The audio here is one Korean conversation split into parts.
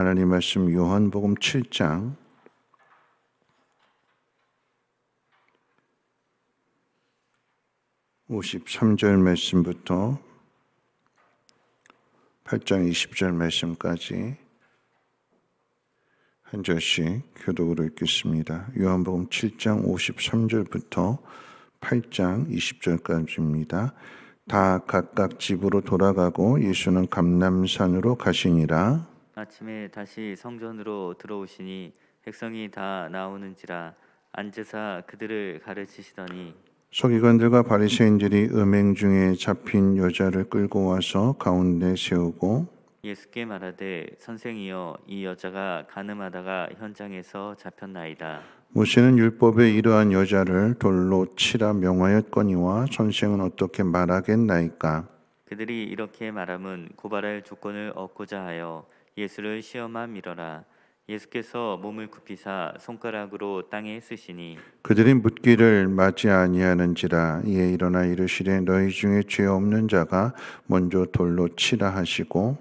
하나님 말씀 요한복음 7장 53절 말씀부터 8장 20절 말씀까지 한 절씩 교독으로 읽겠습니다. 요한복음 7장 53절부터 8장 20절까지입니다. 다 각각 집으로 돌아가고 예수는 감람산으로 가시니라. 아침에 다시 성전으로 들어오시니 백성이 다 나오는지라 앉으사 그들을 가르치시더니 서기관들과 바리새인들이 음행 중에 잡힌 여자를 끌고 와서 가운데 세우고 예수께 말하되 선생이여 이 여자가 간음하다가 현장에서 잡혔나이다. 모세는 율법에 이러한 여자를 돌로 치라 명하였거니와 선생은 어떻게 말하겠나이까? 그들이 이렇게 말함은 고발할 조건을 얻고자 하여 예수를 시험함이러라. 예수께서 몸을 굽히사 손가락으로 땅에 쓰시니 그들이 묻기를 맞지 아니하는지라. 이에 일어나 이르시되 너희 중에 죄 없는 자가 먼저 돌로 치라 하시고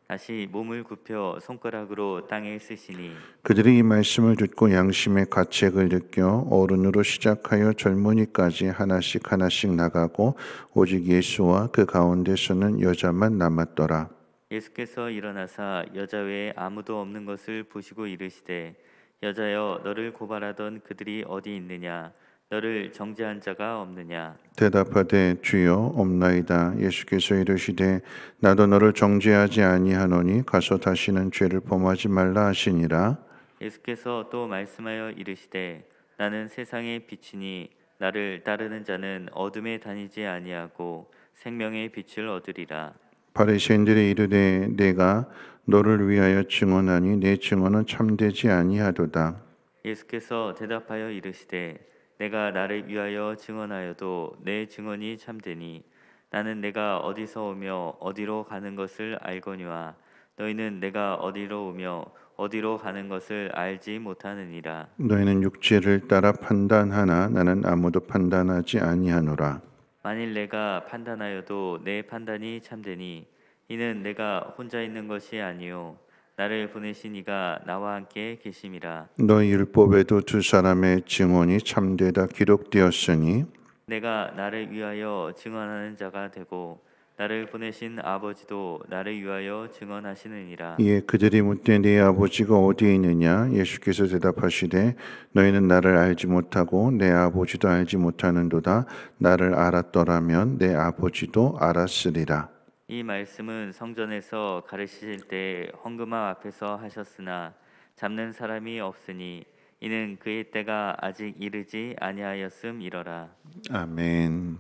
다시 몸을 굽혀 손가락으로 땅에 쓰시니 그들이 이 말씀을 듣고 양심의 가책을 느껴 어른으로 시작하여 젊은이까지 하나씩 하나씩 나가고 오직 예수와 그 가운데서는 여자만 남았더라. 예수께서 일어나사 여자 외에 아무도 없는 것을 보시고 이르시되 여자여 너를 고발하던 그들이 어디 있느냐 너를 정죄한 자가 없느냐. 대답하되 주여 없나이다. 예수께서 이르시되 나도 너를 정죄하지 아니하노니 가서 다시는 죄를 범하지 말라 하시니라. 예수께서 또 말씀하여 이르시되 나는 세상의 빛이니 나를 따르는 자는 어둠에 다니지 아니하고 생명의 빛을 얻으리라. 바리새인들이 이르되 내가 너를 위하여 증언하니 내 증언은 참되지 아니하도다. 예수께서 대답하여 이르시되 내가 나를 위하여 증언하여도 내 증언이 참되니 나는 내가 어디서 오며 어디로 가는 것을 알거니와 너희는 내가 어디로 오며 어디로 가는 것을 알지 못하느니라. 너희는 육체를 따라 판단하나 나는 아무도 판단하지 아니하노라. 만일 내가 판단하여도 내 판단이 참되니 이는 내가 혼자 있는 것이 아니요 나를 보내신 이가 나와 함께 계심이라. 너희 율법에도 두 사람의 증언이 참되다 기록되었으니 내가 나를 위하여 증언하는 자가 되고 나를 보내신 아버지도 나를 위하여 증언하시느니라. 이에 그들이 묻되 네 아버지가 어디에 있느냐? 예수께서 대답하시되 너희는 나를 알지 못하고 내 아버지도 알지 못하는도다. 나를 알았더라면 내 아버지도 알았으리라. 이 말씀은 성전에서 가르치실 때 헌금함 앞에서 하셨으나 잡는 사람이 없으니 이는 그의 때가 아직 이르지 아니하였음이러라. 아멘.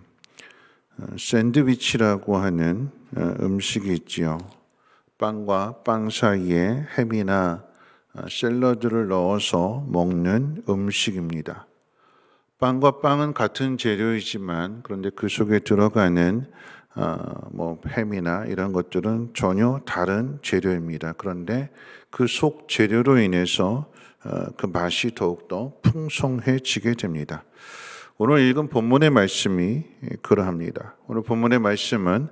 샌드위치라고 하는 음식이 있지요. 빵과 빵 사이에 햄이나 샐러드를 넣어서 먹는 음식입니다. 빵과 빵은 같은 재료이지만 그런데 그 속에 들어가는 햄이나 이런 것들은 전혀 다른 재료입니다. 그런데 그 속 재료로 인해서 그 맛이 더욱더 풍성해지게 됩니다. 오늘 읽은 본문의 말씀이 그러합니다. 오늘 본문의 말씀은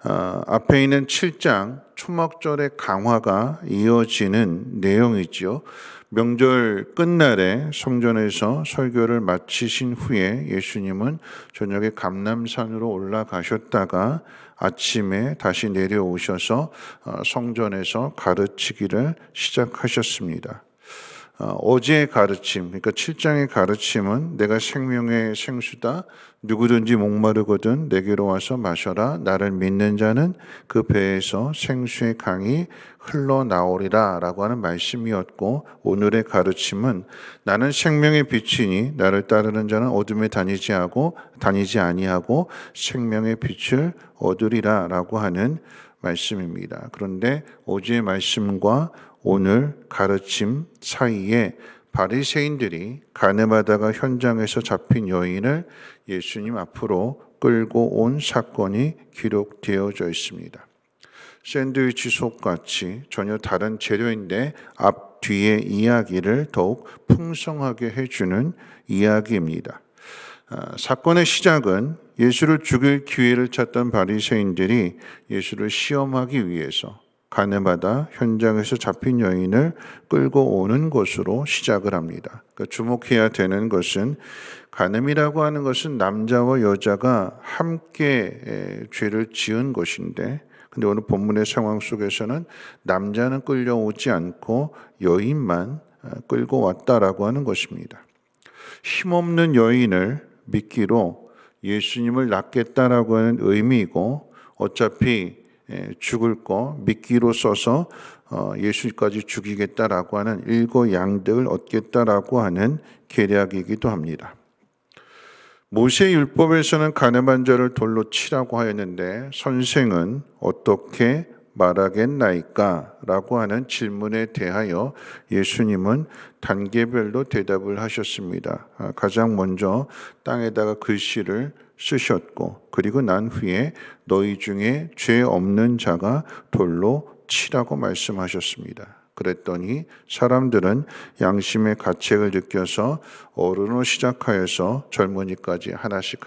앞에 있는 7장 초막절의 강화가 이어지는 내용이죠. 명절 끝날에 성전에서 설교를 마치신 후에 예수님은 저녁에 감람산으로 올라가셨다가 아침에 다시 내려오셔서 성전에서 가르치기를 시작하셨습니다. 어제의 가르침, 그러니까 7장의 가르침은 내가 생명의 생수다. 누구든지 목마르거든 내게로 와서 마셔라. 나를 믿는 자는 그 배에서 생수의 강이 흘러나오리라 라고 하는 말씀이었고, 오늘의 가르침은 나는 생명의 빛이니 나를 따르는 자는 어둠에 다니지 아니하고 생명의 빛을 얻으리라 라고 하는 말씀입니다. 그런데 어제의 말씀과 오늘 가르침 사이에 바리새인들이 간음하다가 현장에서 잡힌 여인을 예수님 앞으로 끌고 온 사건이 기록되어져 있습니다. 샌드위치 속같이 전혀 다른 재료인데 앞뒤의 이야기를 더욱 풍성하게 해주는 이야기입니다. 사건의 시작은 예수를 죽일 기회를 찾던 바리새인들이 예수를 시험하기 위해서 가늠하다 현장에서 잡힌 여인을 끌고 오는 것으로 시작을 합니다. 그러니까 주목해야 되는 것은 간음이라고 하는 것은 남자와 여자가 함께 죄를 지은 것인데, 근데 오늘 본문의 상황 속에서는 남자는 끌려오지 않고 여인만 끌고 왔다라고 하는 것입니다. 힘없는 여인을 미끼로 예수님을 낳겠다라고 하는 의미이고, 어차피 죽을 거 미끼로 써서 예수까지 죽이겠다라고 하는 일거양득을 얻겠다라고 하는 계략이기도 합니다. 모세 율법에서는 간음한 자를 돌로 치라고 하였는데 선생은 어떻게 말하겠나이까? 라고 하는 질문에 대하여 예수님은 단계별로 대답을 하셨습니다. 가장 먼저 땅에다가 글씨를 쓰셨고, 그리고 난 후에 너희 중에 죄 없는 자가 돌로 치라고 말씀하셨습니다. 그랬더니 사람들은 양심의 가책을 느껴서 어른으로 시작하여서 젊은이까지 하나씩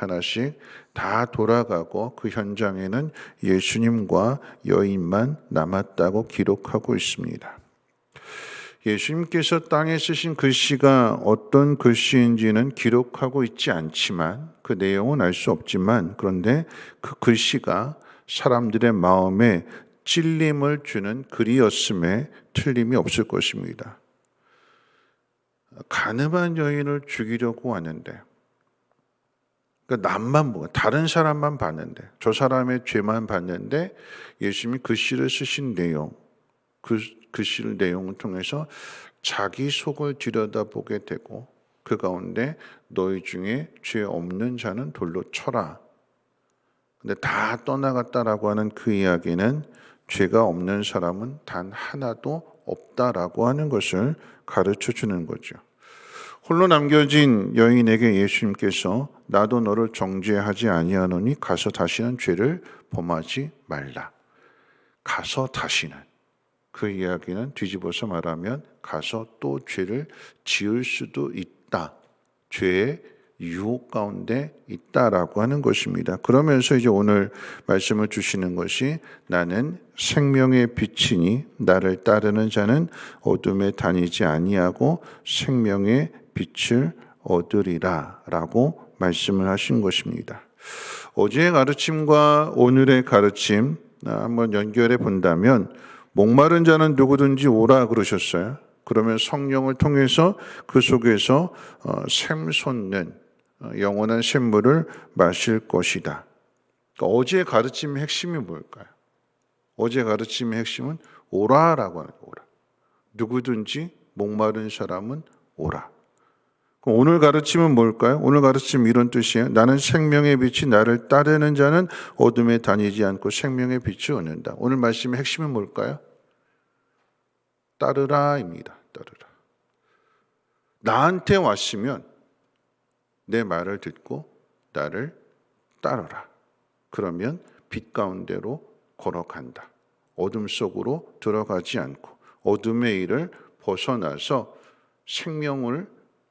다 돌아가고, 그 현장에는 예수님과 여인만 남았다고 기록하고 있습니다. 예수님께서 땅에 쓰신 글씨가 어떤 글씨인지는 기록하고 있지 않지만, 그 내용은 알 수 없지만, 그런데 그 글씨가 사람들의 마음에 찔림을 주는 글이었음에 틀림이 없을 것입니다. 간음한 여인을 죽이려고 하는데, 그러니까 남만 보고 다른 사람만 봤는데, 저 사람의 죄만 봤는데 예수님이 글씨를 쓰신 내용, 그 글씨를 내용을 통해서 자기 속을 들여다보게 되고, 그 가운데 너희 중에 죄 없는 자는 돌로 쳐라. 근데 다 떠나갔다라고 하는 그 이야기는 죄가 없는 사람은 단 하나도 없다라고 하는 것을 가르쳐 주는 거죠. 홀로 남겨진 여인에게 예수님께서 나도 너를 정죄하지 아니하노니 가서 다시는 죄를 범하지 말라. 가서 다시는, 그 이야기는 뒤집어서 말하면 가서 또 죄를 지을 수도 있다. 죄의 유혹 가운데 있다라고 하는 것입니다. 그러면서 이제 오늘 말씀을 주시는 것이 나는 생명의 빛이니 나를 따르는 자는 어둠에 다니지 아니하고 생명의 빛을 얻으리라 라고 말씀을 하신 것입니다. 어제의 가르침과 오늘의 가르침 한번 연결해 본다면, 목마른 자는 누구든지 오라 그러셨어요. 그러면 성령을 통해서 그 속에서 샘솟는 영원한 샘물을 마실 것이다. 그러니까 어제의 가르침의 핵심이 뭘까요? 어제의 가르침의 핵심은 오라라고 하는 거예요. 오라. 누구든지 목마른 사람은 오라. 그럼 오늘 가르침은 뭘까요? 오늘 가르침 이런 뜻이에요. 나는 생명의 빛이 나를 따르는 자는 어둠에 다니지 않고 생명의 빛을 얻는다. 오늘 말씀의 핵심은 뭘까요? 따르라입니다. 따르라. 나한테 왔으면 내 말을 듣고 나를 따르라. 그러면 빛 가운데로 걸어간다. 어둠 속으로 들어가지 않고 어둠의 일을 벗어나서 생명을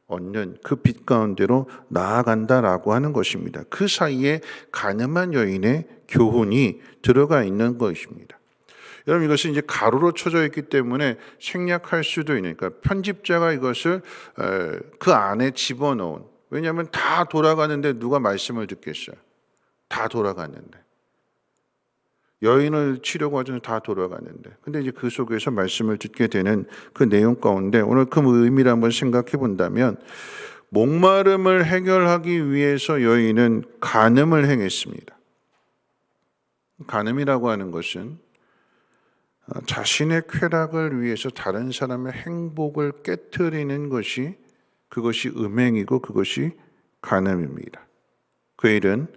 얻는 그 빛 가운데로 나아간다라고 하는 것입니다. 그 사이에 간음한 여인의 교훈이 들어가 있는 것입니다. 여러분, 이것은 이제 가로로 쳐져 있기 때문에 생략할 수도 있으니까 편집자가 이것을 그 안에 집어넣은, 왜냐하면 다 돌아가는데 누가 말씀을 듣겠어요? 다 돌아갔는데. 여인을 치려고 하자면 다 돌아갔는데. 근데 이제 그 속에서 말씀을 듣게 되는 그 내용 가운데 오늘 그 의미를 한번 생각해 본다면, 목마름을 해결하기 위해서 여인은 간음을 행했습니다. 간음이라고 하는 것은 자신의 쾌락을 위해서 다른 사람의 행복을 깨트리는 것이, 그것이 음행이고 그것이 간음입니다. 그 일은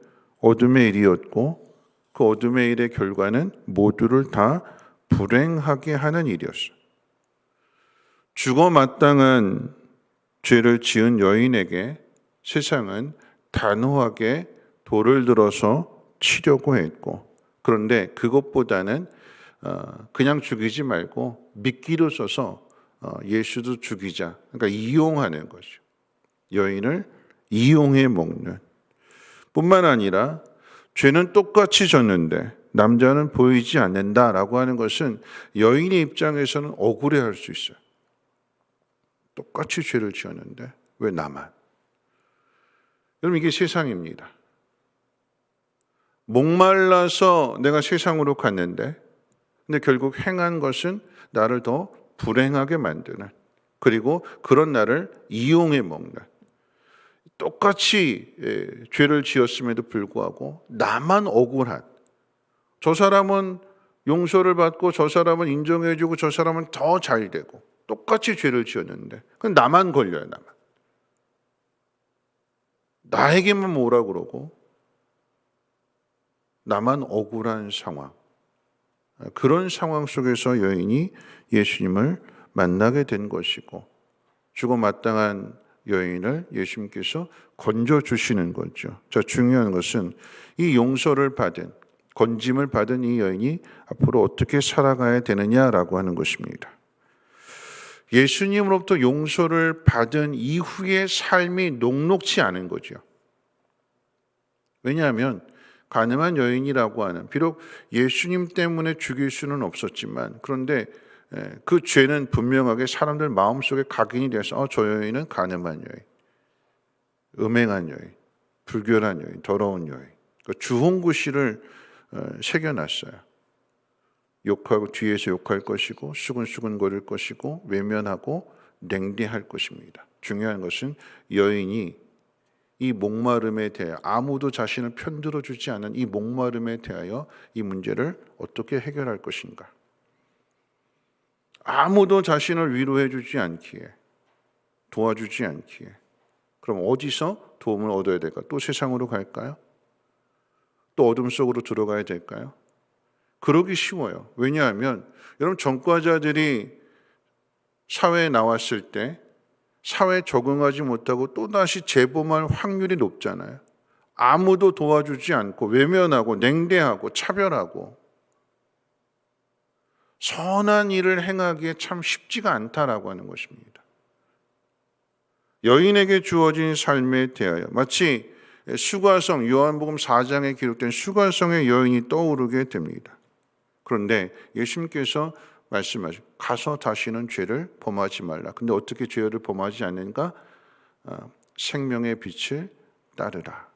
어둠의 일이었고 그 어둠의 일의 결과는 모두를 다 불행하게 하는 일이었어요. 죽어 마땅한 죄를 지은 여인에게 세상은 단호하게 돌을 들어서 치려고 했고, 그런데 그것보다는 그냥 죽이지 말고 미끼로 써서 예수도 죽이자. 그러니까 이용하는 거죠. 여인을 이용해 먹는. 뿐만 아니라 죄는 똑같이 졌는데 남자는 보이지 않는다라고 하는 것은 여인의 입장에서는 억울해할 수 있어요. 똑같이 죄를 지었는데 왜 나만? 여러분, 이게 세상입니다. 목말라서 내가 세상으로 갔는데 근데 결국 행한 것은 나를 더 불행하게 만드는, 그리고 그런 나를 이용해 먹는, 똑같이 죄를 지었음에도 불구하고 나만 억울한, 저 사람은 용서를 받고 저 사람은 인정해주고 저 사람은 더 잘 되고 똑같이 죄를 지었는데 그건 나만 걸려요. 나에게만 뭐라 그러고 나만 억울한 상황. 그런 상황 속에서 여인이 예수님을 만나게 된 것이고 죽어 마땅한 여인을 예수님께서 건져주시는 거죠. 자, 중요한 것은 이 용서를 받은, 건짐을 받은 이 여인이 앞으로 어떻게 살아가야 되느냐라고 하는 것입니다. 예수님으로부터 용서를 받은 이후의 삶이 녹록치 않은 거죠. 왜냐하면 가늠한 여인이라고 하는, 비록 예수님 때문에 죽일 수는 없었지만 그런데 그 죄는 분명하게 사람들 마음속에 각인이 돼서 저 여인은 가늠한 여인, 음행한 여인, 불결한 여인, 더러운 여인, 주홍구실을 새겨놨어요. 욕하고 뒤에서 욕할 것이고 수근수근거릴 것이고 외면하고 냉대할 것입니다. 중요한 것은 여인이 이 목마름에 대해, 아무도 자신을 편들어 주지 않은 이 목마름에 대하여 이 문제를 어떻게 해결할 것인가. 아무도 자신을 위로해 주지 않기에, 도와주지 않기에 그럼 어디서 도움을 얻어야 될까? 또 세상으로 갈까요? 또 어둠 속으로 들어가야 될까요? 그러기 쉬워요. 왜냐하면 여러분, 전과자들이 사회에 나왔을 때 사회에 적응하지 못하고 또다시 재범할 확률이 높잖아요. 아무도 도와주지 않고 외면하고 냉대하고 차별하고 선한 일을 행하기에 참 쉽지가 않다라고 하는 것입니다. 여인에게 주어진 삶에 대하여 마치 수가성, 요한복음 4장에 기록된 수가성의 여인이 떠오르게 됩니다. 그런데 예수님께서 말씀하시고 가서 다시는 죄를 범하지 말라. 근데 어떻게 죄를 범하지 않는가? 생명의 빛을 따르라.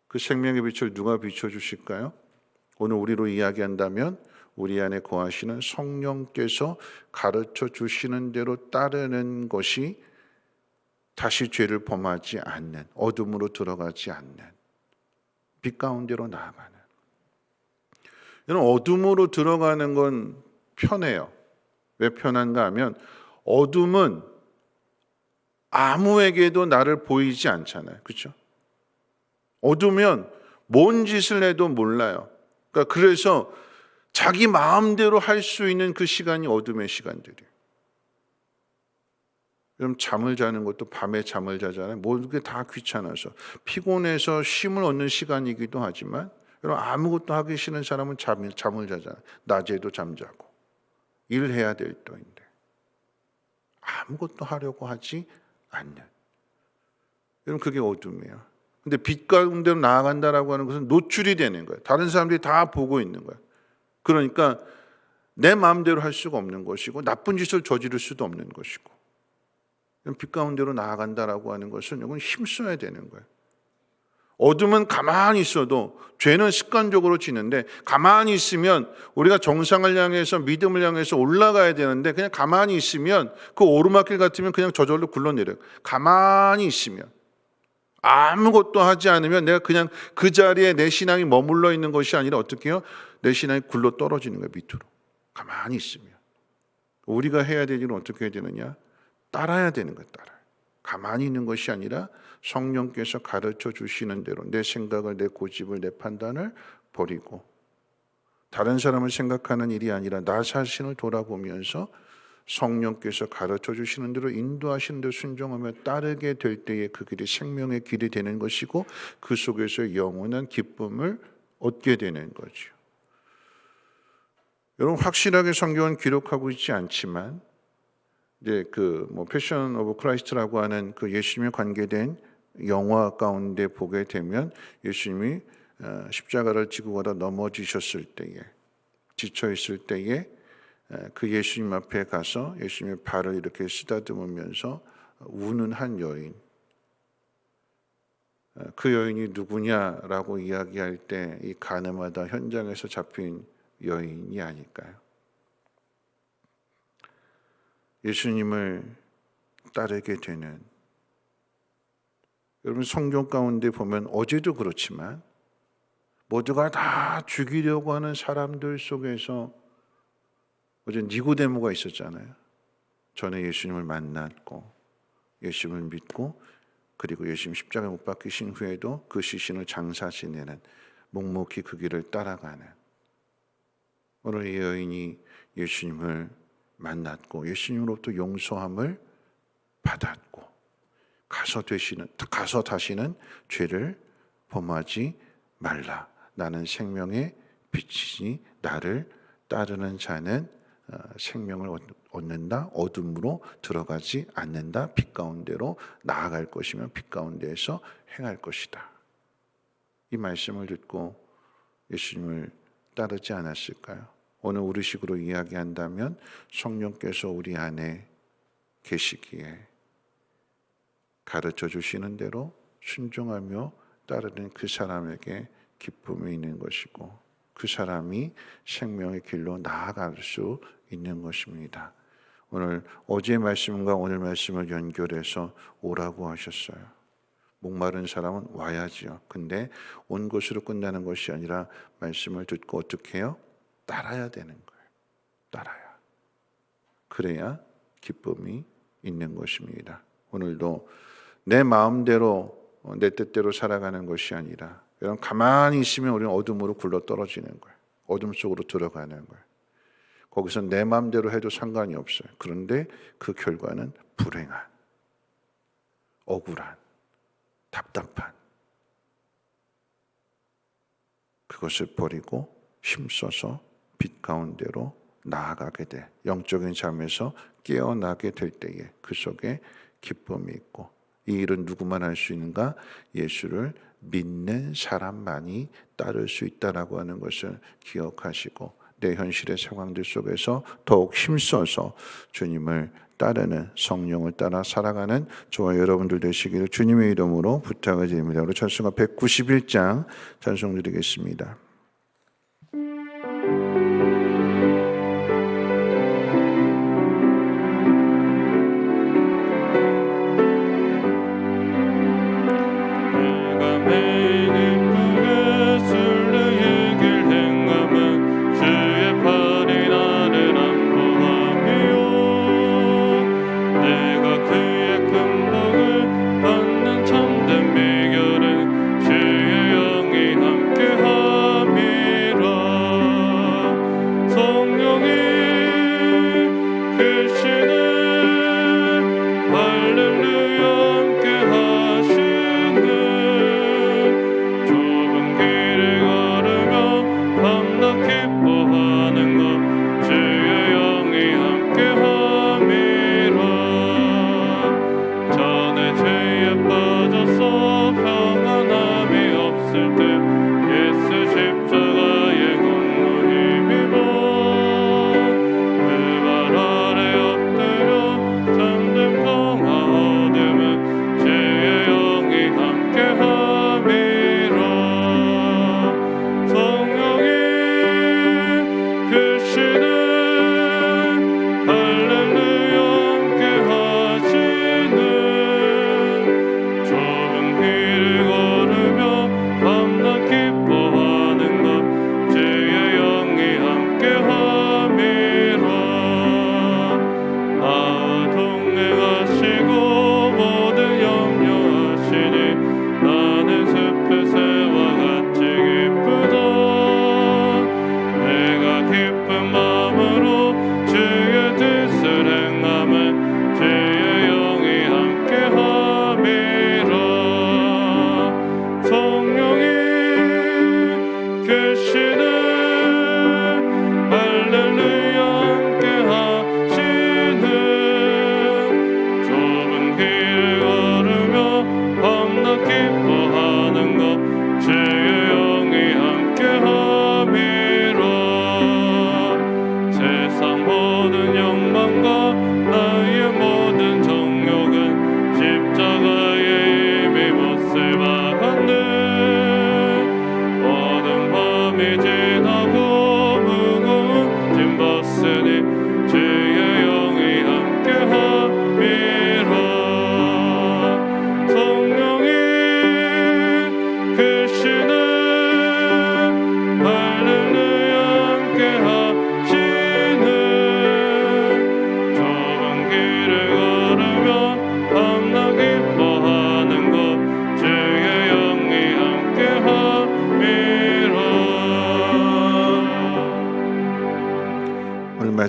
그 생명의 빛을 누가 비춰주실까요? 오늘 우리로 이야기한다면 우리 안에 거하시는 성령께서 가르쳐 주시는 대로 따르는 것이 다시 죄를 범하지 않는, 어둠으로 들어가지 않는, 빛 가운데로 나아가는. 여러분, 어둠으로 들어가는 건 편해요. 왜 편한가 하면 어둠은 아무에게도 나를 보이지 않잖아요. 그렇죠? 어두면 뭔 짓을 해도 몰라요. 그러니까 그래서 자기 마음대로 할 수 있는 그 시간이 어둠의 시간들이에요. 여러분, 잠을 자는 것도 밤에 잠을 자잖아요. 모든 게 다 귀찮아서 피곤해서 쉼을 얻는 시간이기도 하지만 여러분, 아무것도 하기 싫은 사람은 잠을 자잖아요. 낮에도 잠자고 일해야 될 때인데 아무것도 하려고 하지 않는, 여러분, 그게 어둠이에요. 근데 빛 가운데로 나아간다라고 하는 것은 노출이 되는 거예요. 다른 사람들이 다 보고 있는 거예요. 그러니까 내 마음대로 할 수가 없는 것이고 나쁜 짓을 저지를 수도 없는 것이고, 빛 가운데로 나아간다라고 하는 것은 이건 힘써야 되는 거예요. 어둠은 가만히 있어도, 죄는 습관적으로 지는데 가만히 있으면 우리가 정상을 향해서, 믿음을 향해서 올라가야 되는데 그냥 가만히 있으면 그 오르막길 같으면 그냥 저절로 굴러내려요. 가만히 있으면, 아무것도 하지 않으면 내가 그냥 그 자리에 내 신앙이 머물러 있는 것이 아니라 어떻게 해요? 내 신앙이 굴러 떨어지는 거예요. 밑으로. 가만히 있으면. 우리가 해야 될 일은 어떻게 해야 되느냐? 따라야 되는 거예요. 따라요. 가만히 있는 것이 아니라 성령께서 가르쳐 주시는 대로 내 생각을, 내 고집을, 내 판단을 버리고 다른 사람을 생각하는 일이 아니라 나 자신을 돌아보면서 성령께서 가르쳐 주시는 대로, 인도하시는 대로 순종하며 따르게 될 때에 그 길이 생명의 길이 되는 것이고 그 속에서 영원한 기쁨을 얻게 되는 거죠. 여러분, 확실하게 성경은 기록하고 있지 않지만 이제 패션 오브 크라이스트라고 하는 그 예수님에 관계된 영화 가운데 보게 되면 예수님이 십자가를 지고 가다 넘어지셨을 때에, 지쳐 있을 때에 그 예수님 앞에 가서 예수님의 발을 이렇게 쓰다듬으면서 우는 한 여인, 그 여인이 누구냐라고 이야기할 때 이 가늠하다 현장에서 잡힌 여인이 아닐까요? 예수님을 따르게 되는, 여러분 성경 가운데 보면 어제도 그렇지만 모두가 다 죽이려고 하는 사람들 속에서 어제 니고데모가 있었잖아요. 전에 예수님을 만났고 예수님을 믿고 그리고 예수님 십자가에 못 박히신 후에도 그 시신을 장사 지내는, 묵묵히 그 길을 따라가는, 오늘 이 여인이 예수님을 만났고 예수님으로부터 용서함을 받았고 가서 다시는 죄를 범하지 말라. 나는 생명의 빛이니 나를 따르는 자는 생명을 얻는다. 어둠으로 들어가지 않는다. 빛 가운데로 나아갈 것이며 빛 가운데에서 행할 것이다. 이 말씀을 듣고 예수님을 따르지 않았을까요? 오늘 우리식으로 이야기한다면 성령께서 우리 안에 계시기에 가르쳐 주시는 대로 순종하며 따르는 그 사람에게 기쁨이 있는 것이고 그 사람이 생명의 길로 나아갈 수 있는 것입니다. 오늘 어제 말씀과 오늘 말씀을 연결해서 오라고 하셨어요. 목마른 사람은 와야지요. 근데 온 것으로 끝나는 것이 아니라 말씀을 듣고 어떻게 해요? 따라야 되는 거예요. 따라야. 그래야 기쁨이 있는 것입니다. 오늘도 내 마음대로 내 뜻대로 살아가는 것이 아니라 여러분 가만히 있으면 우리는 어둠으로 굴러 떨어지는 거예요. 어둠 속으로 들어가는 거예요. 거기서 내 마음대로 해도 상관이 없어요. 그런데 그 결과는 불행한, 억울한, 답답한, 그것을 버리고 힘써서 빛 가운데로 나아가게 돼 영적인 삶에서 깨어나게 될 때에 그 속에 기쁨이 있고, 이 일은 누구만 할 수 있는가? 예수를 믿는 사람만이 따를 수 있다라고 하는 것을 기억하시고 내 현실의 상황들 속에서 더욱 힘써서 주님을 따르는, 성령을 따라 살아가는 저와 여러분들 되시기를 주님의 이름으로 부탁을 드립니다. 우리 찬송가 191장 찬송 드리겠습니다. 그 발 아래 엎드려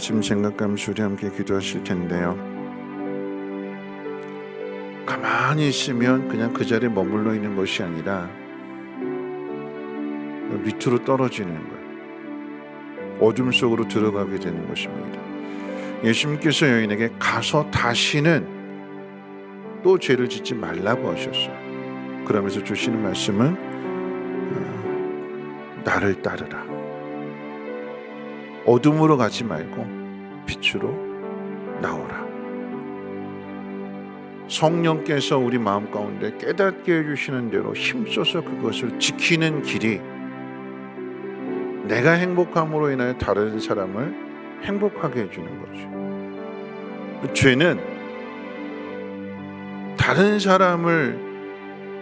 아침 생각 감수리 함께 기도하실 텐데요. 가만히 있으면 그냥 그 자리에 머물러 있는 것이 아니라 밑으로 떨어지는 거예요. 어둠 속으로 들어가게 되는 것입니다. 예수님께서 여인에게 가서 다시는 또 죄를 짓지 말라고 하셨어요. 그러면서 주시는 말씀은 나를 따르라. 어둠으로 가지 말고 빛으로 나오라. 성령께서 우리 마음 가운데 깨닫게 해주시는 대로 힘써서 그것을 지키는 길이 내가 행복함으로 인하여 다른 사람을 행복하게 해주는 거죠. 죄는 다른 사람을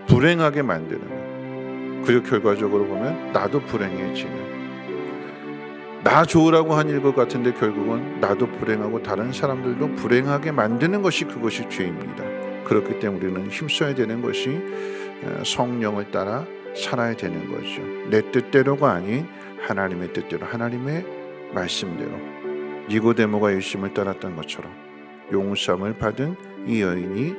불행하게 만드는 거예요. 그리고 결과적으로 보면 나도 불행해지는, 나 좋으라고 한 일 것 같은데 결국은 나도 불행하고 다른 사람들도 불행하게 만드는 것이 그것이 죄입니다. 그렇기 때문에 우리는 힘써야 되는 것이 성령을 따라 살아야 되는 거죠. 내 뜻대로가 아닌 하나님의 뜻대로, 하나님의 말씀대로. 니고데모가 예수님을 따랐던 것처럼 용서함을 받은 이 여인이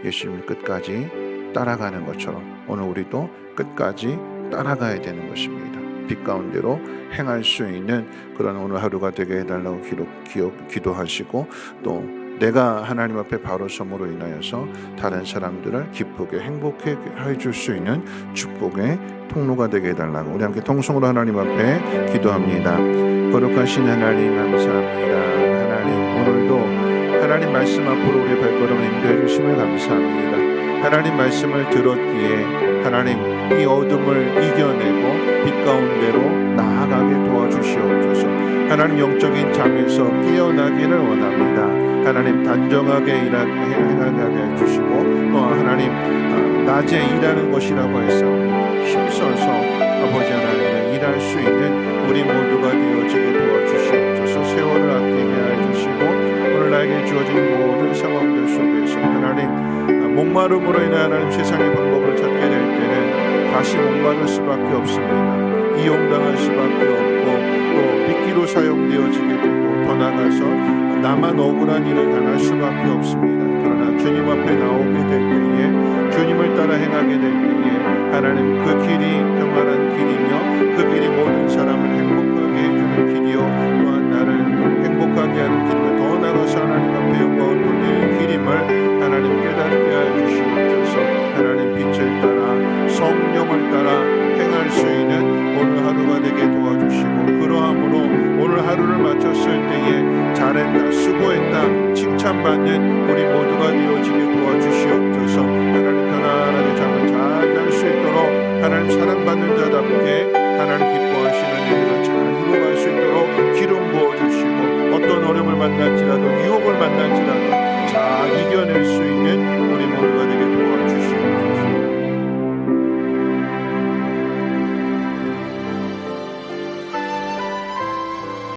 예수님을 끝까지 따라가는 것처럼 오늘 우리도 끝까지 따라가야 되는 것입니다. 빛 가운데로 행할 수 있는 그런 오늘 하루가 되게 해달라고 기도하시고, 또 내가 하나님 앞에 바로 섬으로 인하여서 다른 사람들을 기쁘게 행복해 해줄 수 있는 축복의 통로가 되게 해달라고 우리 함께 통성으로 하나님 앞에 기도합니다. 거룩하신 하나님 감사합니다. 하나님 오늘도 하나님 말씀 앞으로 우리의 발걸음을 인도해 주심을 감사합니다. 하나님 말씀을 들었기에 하나님 이 어둠을 이겨내고 빛 가운데로 나아가게 도와주시옵소서. 하나님 영적인 잠에서 깨어나기를 원합니다. 하나님 단정하게 행하게 해주시고, 또 하나님 낮에 일하는 것이라고 해서 힘써서 아버지 하나님을 일할 수 있는 우리 모두가 되어지게 도와주시옵소서. 세월을 아끼게 해주시고 오늘 나에게 주어진 모든 상황들 속에서 하나님 목마름으로 인해 하나님 세상의 방법을 찾게 될 때는 다시 목마를 수밖에 없습니다. 이용당할 수밖에 없고 또 미끼로 사용되어지게 되고 더 나아가서 나만 억울한 일을 당할 수밖에 없습니다. 그러나 주님 앞에 나오게 될 때에 주님을 따라 행하게 될 때에 하나님 그 길이 평안한 길이며 그 길이 모든 사람을 행복하게 해주는 길이요 또한 나를 행복하게 하는 길이며 더 나아가서 하나님 앞에 영광을 돌리는 길임을 하나님 깨닫게 해주시옵소서. 하나님 빛을 따라 성령을 따라 행할 수 있는 오늘 하루가 되게 도와주시고, 그러함으로 오늘 하루를 마쳤을 때에 잘했다 수고했다 칭찬받는 우리 모두가 되어지게 도와주시옵소서. 하나님 편안하게 잠을 잘 잘 수 있도록 하나님 사랑받는 자답게 하나님 기뻐하시는 일을 잘 이루어갈 수 있도록 기름 부어주시고, 어떤 어려움을 만날지라도 유혹을 만날지라도